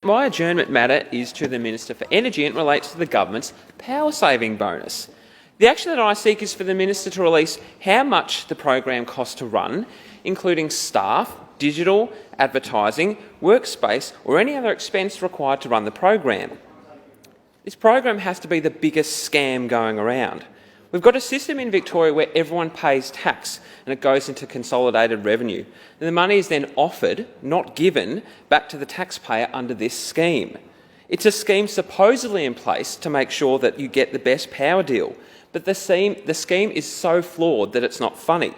My adjournment matter is to the Minister for Energy and relates to the government's power-saving bonus. The action that I seek is for the Minister to release how much the program costs to run, including staff, digital, advertising, workspace or any other expense required to run the program. This program has to be the biggest scam going around. We've got a system in Victoria where everyone pays tax and it goes into consolidated revenue. And the money is then offered, not given, back to the taxpayer under this scheme. It's a scheme supposedly in place to make sure that you get the best power deal, but the scheme is so flawed that it's not funny.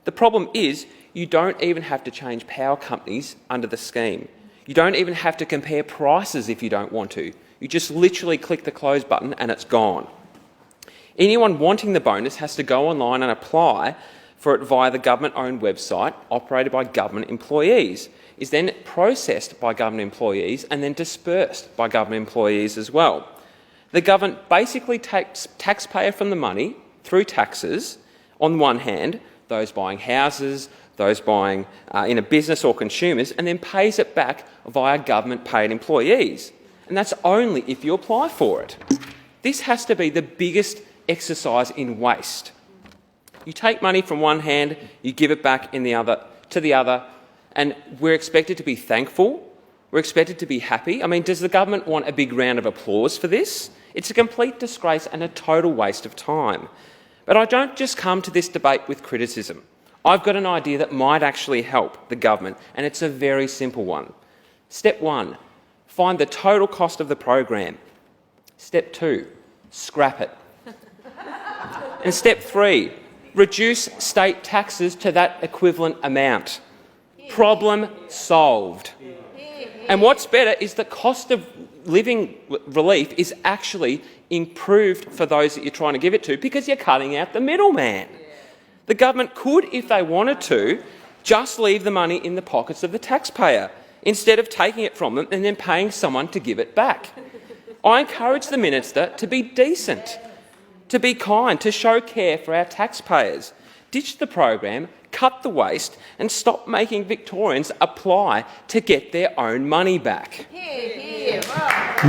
The problem is you don't even have to change power companies under the scheme. You don't even have to compare prices if you don't want to. You just literally click the close button and it's gone. Anyone wanting the bonus has to go online and apply for it via the government-owned website operated by government employees, is then processed by government employees and then dispersed by government employees as well. The government basically takes taxpayer from the money through taxes, on one hand, those buying houses, those buying in a business or consumers, and then pays it back via government-paid employees. And that's only if you apply for it. This has to be the biggest exercise in waste. You take money from one hand, you give it back to the other, and we're expected to be thankful, we're expected to be happy. I mean, does the government want a big round of applause for this? It's a complete disgrace and a total waste of time. But I don't just come to this debate with criticism. I've got an idea that might actually help the government, and it's a very simple one. Step 1, find the total cost of the program. Step 2, scrap it. And step 3, reduce state taxes to that equivalent amount. Problem solved. And what's better is the cost of living relief is actually improved for those that you're trying to give it to because you're cutting out the middleman. The government could, if they wanted to, just leave the money in the pockets of the taxpayer instead of taking it from them and then paying someone to give it back. I encourage the Minister to be decent, to be kind, to show care for our taxpayers. Ditch the program, cut the waste and stop making Victorians apply to get their own money back.